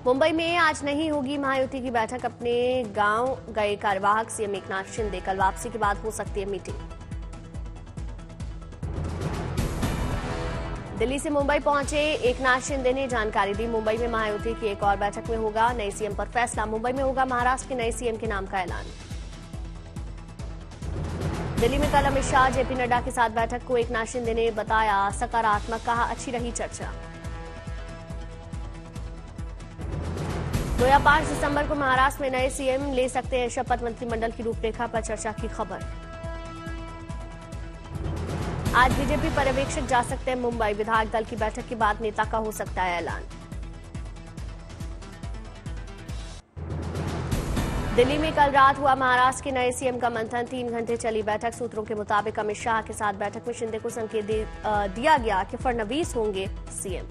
मुंबई में आज नहीं होगी महायुति की बैठक। अपने गांव गए कार्यवाहक सीएम एकनाथ शिंदे। कल वापसी के बाद हो सकती है मीटिंग। दिल्ली से मुंबई पहुंचे एकनाथ शिंदे ने जानकारी दी। मुंबई में महायुति की एक और बैठक में होगा नए सीएम पर फैसला। मुंबई में होगा महाराष्ट्र के नए सीएम के नाम का ऐलान। दिल्ली में कल अमित शाह जेपी नड्डा के साथ बैठक को एकनाथ शिंदे ने बताया सकारात्मक। कहा अच्छी रही चर्चा। 2 या 5 दिसंबर को महाराष्ट्र में नए सीएम ले सकते हैं शपथ। मंत्रिमंडल की रूपरेखा पर चर्चा की खबर। आज बीजेपी पर्यवेक्षक जा सकते हैं मुंबई। विधायक दल की बैठक के बाद नेता का हो सकता है ऐलान। दिल्ली में कल रात हुआ महाराष्ट्र के नए सीएम का मंथन। 3 घंटे चली बैठक। सूत्रों के मुताबिक अमित शाह के साथ बैठक में शिंदे को संकेत दिया गया कि फडणवीस होंगे सीएम।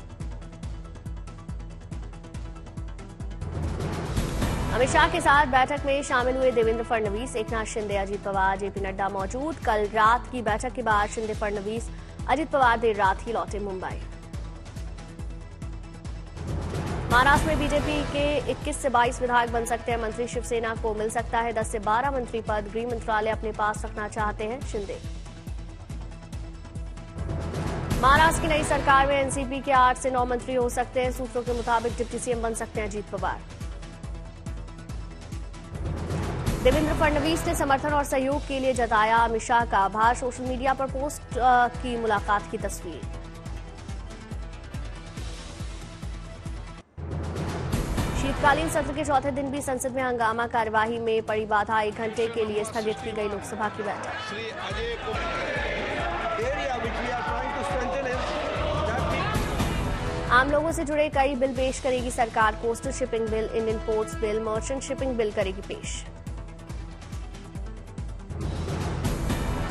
अमित शाह के साथ बैठक में शामिल हुए देवेंद्र फडणवीस, एकनाथ शिंदे, अजीत पवार, जेपी नड्डा मौजूद। कल रात की बैठक के बाद शिंदे, फडणवीस, अजीत पवार देर रात ही लौटे मुंबई। महाराष्ट्र में बीजेपी के 21 से 22 विधायक बन सकते हैं मंत्री। शिवसेना को मिल सकता है 10 से 12 मंत्री पद। गृह मंत्रालय अपने पास रखना चाहते हैं शिंदे। महाराष्ट्र की नई सरकार में एनसीपी के 8 से 9 मंत्री हो सकते हैं। सूत्रों के मुताबिक डिप्टी सीएम बन सकते हैं अजीत पवार। देवेंद्र फडणवीस ने समर्थन और सहयोग के लिए जताया अमित शाह का आभार। सोशल मीडिया पर पोस्ट की मुलाकात की तस्वीर। शीतकालीन सत्र के चौथे दिन भी संसद में हंगामा। कार्यवाही में पड़ी बाधा। 1 घंटे के लिए स्थगित की गई लोकसभा की बैठक। आम लोगों से जुड़े कई बिल पेश करेगी सरकार। Coastal shipping bill, Indian ports bill, merchant shipping bill करेगी पेश।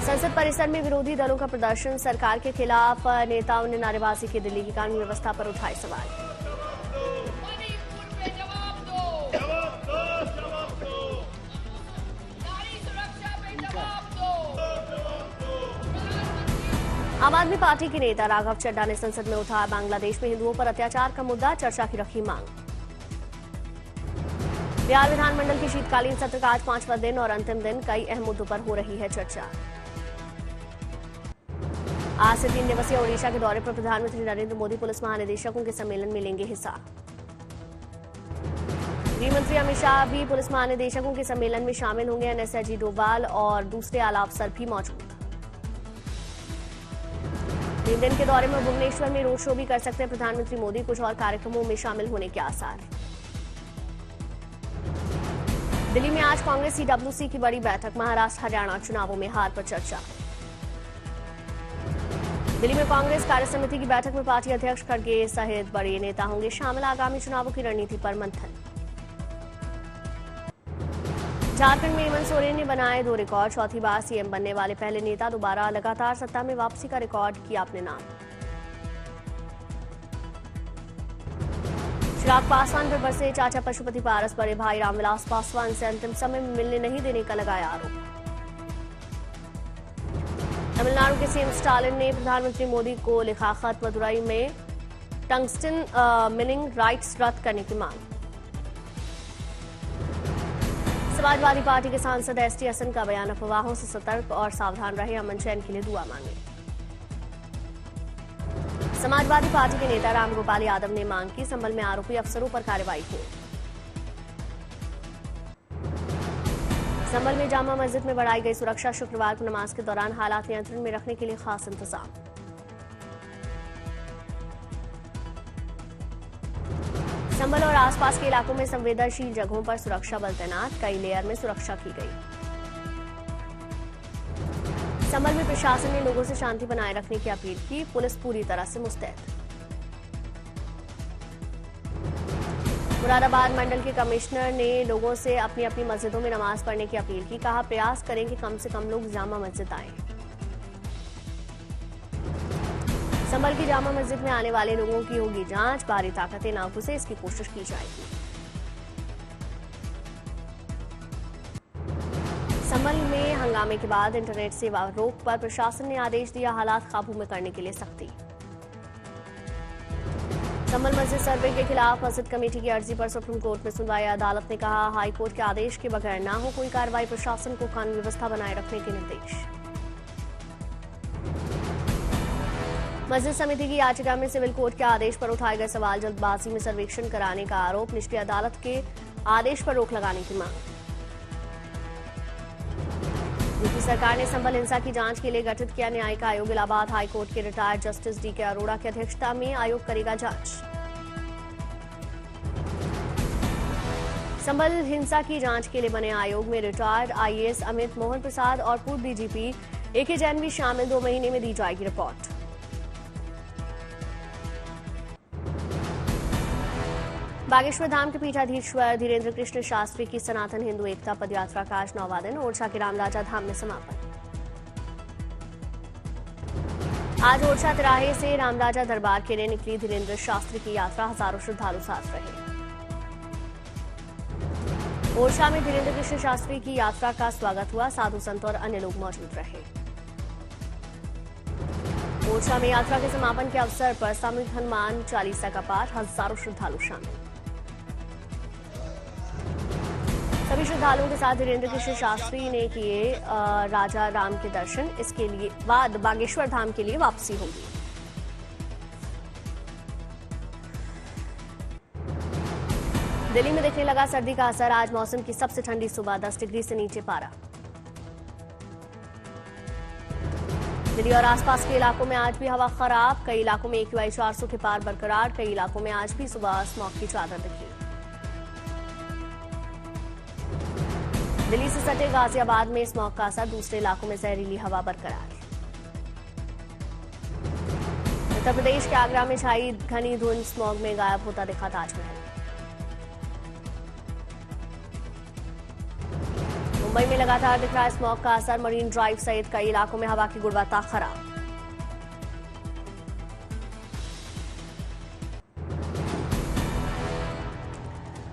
संसद परिसर में विरोधी दलों का प्रदर्शन। सरकार के खिलाफ नेताओं ने नारेबाजी की। दिल्ली की कानून व्यवस्था पर उठाए सवाल। आम आदमी पार्टी के नेता राघव चड्ढा ने संसद में उठाया बांग्लादेश में हिंदुओं पर अत्याचार का मुद्दा। चर्चा की रखी मांग। बिहार विधानमंडल के शीतकालीन सत्र का आज 5वां दिन और अंतिम दिन। कई अहम मुद्दों पर हो रही है चर्चा। आज से 3 दिवसीय ओडिशा के दौरे पर प्रधानमंत्री नरेंद्र मोदी पुलिस महानिदेशकों के सम्मेलन में लेंगे हिस्सा। गृह मंत्री अमित शाह भी पुलिस महानिदेशकों के सम्मेलन में शामिल होंगे। एनएसएजी डोभाल और दूसरे आला अफसर भी मौजूद। 3 दिन के दौरे में भुवनेश्वर में रोड शो भी कर सकते हैं प्रधानमंत्री मोदी। कुछ और कार्यक्रमों में शामिल होने के आसार। दिल्ली में आज कांग्रेस सीडब्ल्यूसी की बड़ी बैठक। महाराष्ट्र हरियाणा चुनावों में हार पर चर्चा। दिल्ली में कांग्रेस कार्यसमिति की बैठक में पार्टी अध्यक्ष खड़गे सहित बड़े नेता होंगे शामिल। आगामी चुनावों की रणनीति पर मंथन। झारखंड में हेमंत सोरेन ने बनाए 2 रिकॉर्ड। चौथी बार सीएम बनने वाले पहले नेता। दोबारा लगातार सत्ता में वापसी का रिकॉर्ड किया अपने नाम। चिराग पासवान पर बरसे चाचा पशुपति पारस। बड़े भाई रामविलास पासवान से अंतिम समय में मिलने नहीं देने का लगाया आरोप। तमिलनाडु के सीएम स्टालिन ने प्रधानमंत्री मोदी को लिखा खत। मदुरई में टंगस्टन मिनिंग राइट्स रद्द करने की मांग। समाजवादी पार्टी के सांसद एसटी हसन का बयान। अफवाहों से सतर्क और सावधान रहे। अमन चैन के लिए दुआ मांगे। समाजवादी पार्टी के नेता रामगोपाल यादव ने मांग की संभल में आरोपी अफसरों पर कार्रवाई हो। संभल में जामा मस्जिद में बढ़ाई गई सुरक्षा। शुक्रवार को नमाज के दौरान हालात नियंत्रण में रखने के लिए खास इंतजाम। संभल और आसपास के इलाकों में संवेदनशील जगहों पर सुरक्षा बल तैनात। कई लेयर में सुरक्षा की गई। संभल में प्रशासन ने लोगों से शांति बनाए रखने की अपील की। पुलिस पूरी तरह से मुस्तैद। मुरादाबाद मंडल के कमिश्नर ने लोगों से अपनी अपनी मस्जिदों में नमाज पढ़ने की अपील की। कहा प्रयास करें कि कम से कम लोग जामा मस्जिद आएं। संभल की जामा मस्जिद में आने वाले लोगों की होगी जांच। बाहरी ताकतें ना घुसे इसकी कोशिश की जाएगी। संभल में हंगामे के बाद इंटरनेट सेवा रोक पर प्रशासन ने आदेश दिया। हालात काबू में करने के लिए सख्ती। संभल मस्जिद सर्वे के खिलाफ मस्जिद कमेटी की अर्जी पर सुप्रीम कोर्ट में सुनवाई। अदालत ने कहा, हाई कोर्ट के आदेश के बगैर ना हो कोई कार्रवाई, प्रशासन को कानून व्यवस्था बनाए रखने के निर्देश। मस्जिद समिति की याचिका में सिविल कोर्ट के आदेश पर उठाए गए सवाल, जल्दबाजी में सर्वेक्षण कराने का आरोप, निचली अदालत के आदेश पर रोक लगाने की मांग। यूपी सरकार ने संभल हिंसा की जांच के लिए गठित किया न्यायिक आयोग। इलाहाबाद हाई कोर्ट के रिटायर्ड जस्टिस डीके अरोड़ा की अध्यक्षता में आयोग करेगा जांच। संभल हिंसा की जांच के लिए बने आयोग में रिटायर्ड आईएएस अमित मोहन प्रसाद और पूर्व डीजीपी एके जैन भी शामिल। 2 महीने में दी जाएगी रिपोर्ट। बागेश्वर धाम के पीठाधीश्वर धीरेन्द्र कृष्ण शास्त्री की सनातन हिंदू एकता पदयात्रा का आज 9वां दिन ओरछा के रामराजा धाम में समापन। आज ओरछा तिराहे से रामराजा दरबार के लिए निकली धीरेन्द्र शास्त्री की यात्रा, हजारों श्रद्धालु साथ रहे। ओरछा में धीरेन्द्र कृष्ण शास्त्री की यात्रा का स्वागत हुआ, साधु संत और अन्य लोग मौजूद रहे। ओरछा में यात्रा के समापन के अवसर पर सामूहिक हनुमान चालीसा का पाठ, हजारों श्रद्धालु शामिल। सभी श्रद्धालुओं के साथ धीरेन्द्र कृष्ण शास्त्री ने किए राजा राम के दर्शन। इसके लिए बाद बागेश्वर धाम के लिए वापसी होगी। दिल्ली में दिखने लगा सर्दी का असर, आज मौसम की सबसे ठंडी सुबह, 10 डिग्री से नीचे पारा। दिल्ली और आसपास के इलाकों में आज भी हवा खराब, कई इलाकों में AQI 400 के पार बरकरार, कई इलाकों में आज भी सुबह स्मॉग की चादर दिखी। दिल्ली से सटे गाजियाबाद में स्मॉग का असर, दूसरे इलाकों में जहरीली हवा बरकरार। उत्तर प्रदेश के आगरा में छाई घनी धुंध, स्मॉग में गायब होता दिखा ताजमहल। मुंबई में लगातार दिख रहा है स्मॉग का असर, मरीन ड्राइव सहित कई इलाकों में हवा की गुणवत्ता खराब।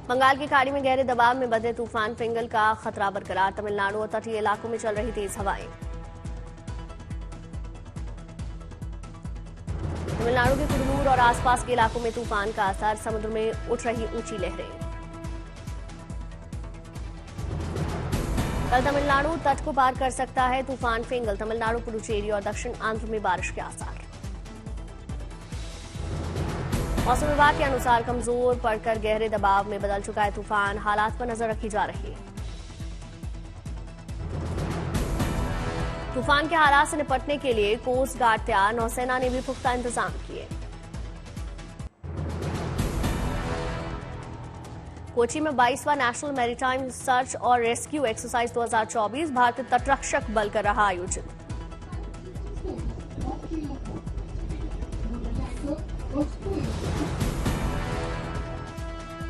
बंगाल की खाड़ी में गहरे दबाव में बंधे तूफान फिंगल का खतरा बरकरार, तमिलनाडु और तटीय इलाकों में चल रही तेज हवाएं। तमिलनाडु के कुडलूर और आसपास के इलाकों में तूफान का असर, समुद्र में उठ रही ऊंची लहरें। कल तमिलनाडु तट को पार कर सकता है तूफान फिंगल, तमिलनाडु, पुडुचेरी और दक्षिण आंध्र में बारिश के आसार। मौसम विभाग के अनुसार कमजोर पड़कर गहरे दबाव में बदल चुका है तूफान, हालात पर नजर रखी जा रही है। तूफान के हालात से निपटने के लिए कोस्ट गार्ड तैयार, नौसेना ने भी पुख्ता इंतजाम किए। कोची में 22वां नेशनल मैरीटाइम सर्च और रेस्क्यू एक्सरसाइज 2024 भारतीय तटरक्षक बल कर रहा आयोजित।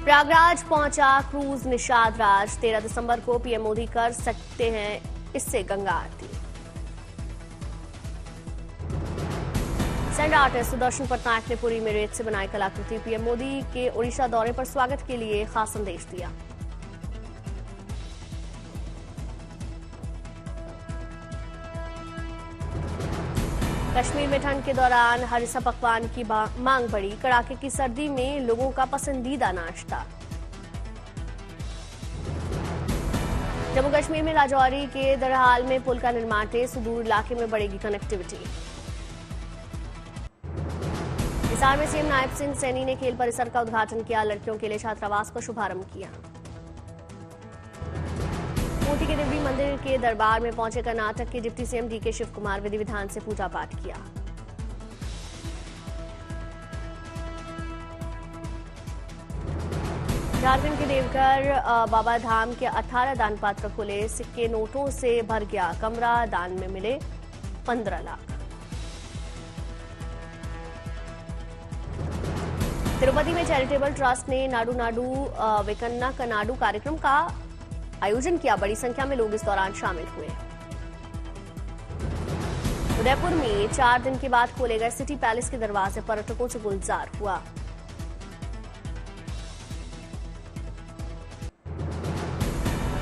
प्रयागराज पहुंचा क्रूज निषाद राज, 13 दिसंबर को पीएम मोदी कर सकते हैं इससे गंगा आरती। सैंड आर्टिस्ट सुदर्शन पटनायक ने पुरी में रेत से बनाई कलाकृति, पीएम मोदी के ओडिशा दौरे पर स्वागत के लिए खास संदेश दिया। कश्मीर में ठंड के दौरान हरिसा पकवान की मांग बढ़ी, कड़ाके की सर्दी में लोगों का पसंदीदा नाश्ता। जम्मू कश्मीर में राजौरी के दरहाल में पुल का निर्माण, सुदूर इलाके में बढ़ेगी कनेक्टिविटी। हिसार में सीएम नायब सिंह सैनी ने खेल परिसर का उद्घाटन किया, लड़कियों के लिए छात्रावास का शुभारंभ किया। मोती के देवी मंदिर के दरबार में पहुंचे कर्नाटक के deputy CM DK Shivakumar, विधि विधान से पूजा पाठ किया। झारखंड के देवघर बाबा धाम के 18 दान पात्र खुले, सिक्के नोटों से भर गया कमरा, दान में मिले 15 लाख। तिरुपति में चैरिटेबल ट्रस्ट ने नाडू नाडू वेकन्ना कनाडू कार्यक्रम का आयोजन किया, बड़ी संख्या में लोग इस दौरान शामिल हुए। उदयपुर में 4 दिन के बाद खोले गए सिटी पैलेस के दरवाजे पर्यटकों से गुलजार हुआ।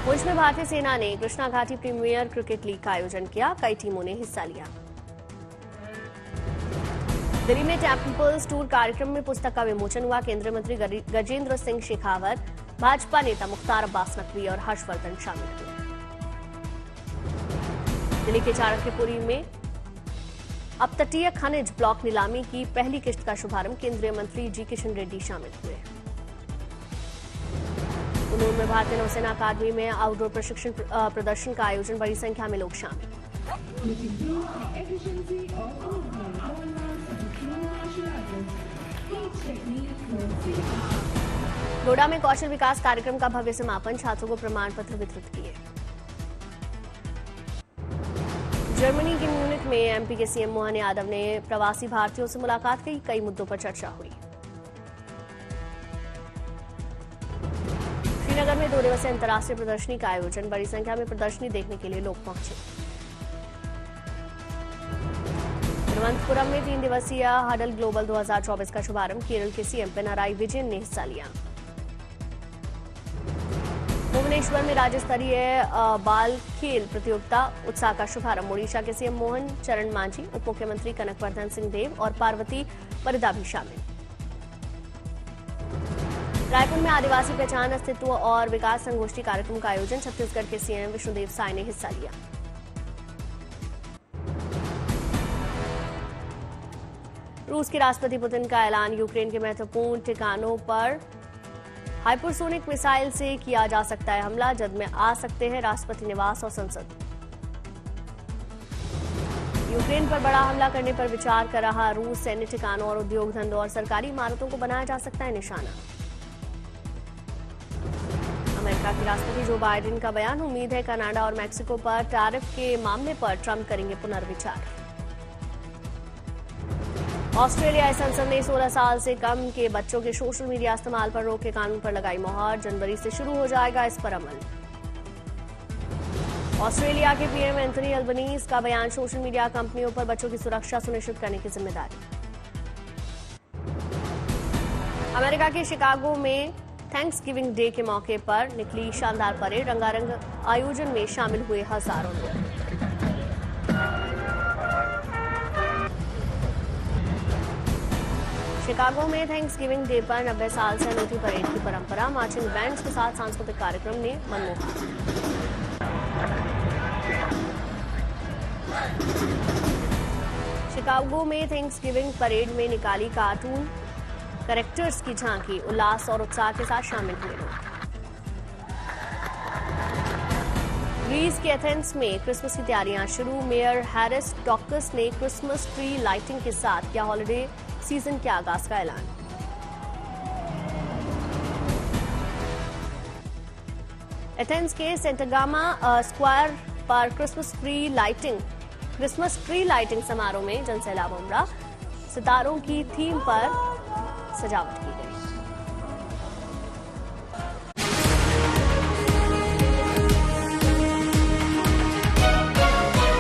पुंछ में भारतीय सेना ने कृष्णा घाटी प्रीमियर क्रिकेट लीग का आयोजन किया, कई टीमों ने हिस्सा लिया। दिल्ली में टेम्पल्स टूर कार्यक्रम में पुस्तक का विमोचन हुआ। केंद्रीय मंत्री गजेंद्र सिंह शेखावत, भाजपा नेता मुख्तार अब्बास नकवी और हर्षवर्धन शामिल हुए। दिल्ली के चाणक्यपुरी में अपतटीय खनिज ब्लॉक नीलामी की पहली किश्त का शुभारंभ, केंद्रीय मंत्री जी किशन रेड्डी शामिल हुए। कुल्लू में भारतीय नौसेना अकादमी में आउटडोर प्रशिक्षण प्रदर्शन का आयोजन, बड़ी संख्या में लोग शामिल। डोडा में कौशल विकास कार्यक्रम का भव्य समापन, छात्रों को प्रमाण पत्र वितरित किए। जर्मनी के म्यूनिख में एमपी के सीएम मोहन यादव ने प्रवासी भारतीयों से मुलाकात की, कई मुद्दों पर चर्चा हुई। श्रीनगर में 2 दिवसीय अंतर्राष्ट्रीय प्रदर्शनी का आयोजन, बड़ी संख्या में प्रदर्शनी देखने के लिए लोग पहुंचे। तिरुवनंतपुरम में 3 दिवसीय हडल ग्लोबल 2024 का शुभारंभ, केरल के सीएम पिनराई विजयन ने हिस्सा लिया। भुवनेश्वर में राज्य स्तरीय बाल खेल प्रतियोगिता उत्साह का शुभारंभ, ओडिशा के सीएम मोहन चरण मांझी, उप मुख्यमंत्री कनकवर्धन सिंह देव और पार्वती परिदा भी शामिल। रायपुर में आदिवासी पहचान, अस्तित्व और विकास संगोष्ठी कार्यक्रम का आयोजन, छत्तीसगढ़ के सीएम विष्णुदेव साय ने हिस्सा लिया। रूस के राष्ट्रपति पुतिन का ऐलान, यूक्रेन के महत्वपूर्ण ठिकानों पर हाइपरसोनिक मिसाइल से किया जा सकता है हमला, जद में आ सकते हैं राष्ट्रपति निवास और संसद। यूक्रेन पर बड़ा हमला करने पर विचार कर रहा रूस, सैन्य ठिकानों और उद्योग धंधों और सरकारी इमारतों को बनाया जा सकता है निशाना। अमेरिका के राष्ट्रपति जो बाइडेन का बयान, उम्मीद है कनाडा और मैक्सिको पर टैरिफ के मामले पर ट्रंप करेंगे पुनर्विचार। ऑस्ट्रेलियाई संसद ने 16 साल से कम के बच्चों के सोशल मीडिया इस्तेमाल पर रोक के कानून पर लगाई मोहर, जनवरी से शुरू हो जाएगा इस पर अमल। ऑस्ट्रेलिया के पीएम एंथनी अल्बनीज का बयान, सोशल मीडिया कंपनियों पर बच्चों की सुरक्षा सुनिश्चित करने की जिम्मेदारी। अमेरिका के शिकागो में थैंक्सगिविंग डे के मौके पर निकली शानदार परेड, रंगारंग आयोजन में शामिल हुए हजारों लोग। शिकागो में थैंक्सगिविंग डे पर 90 साल से अनूठी परेड की परंपरा, मार्चिंग बैंड्स के साथ सांस्कृतिक कार्यक्रम ने मनमोहा। शिकागो में थैंक्सगिविंग परेड में निकाली कार्टून कैरेक्टर्स की झांकी, उल्लास और उत्साह के साथ शामिल हुए लोग। ग्रीस के एथेंस में क्रिसमस की तैयारियां शुरू, मेयर हैरिस डॉकस ने क्रिसमस ट्री लाइटिंग के साथ किया हॉलिडे सीजन के आगाज का ऐलान। एथेंस के सेंटागामा स्क्वायर पर क्रिसमस ट्री लाइटिंग समारोह में जनसैलाब उमड़ा, सितारों की थीम पर सजावट की गई।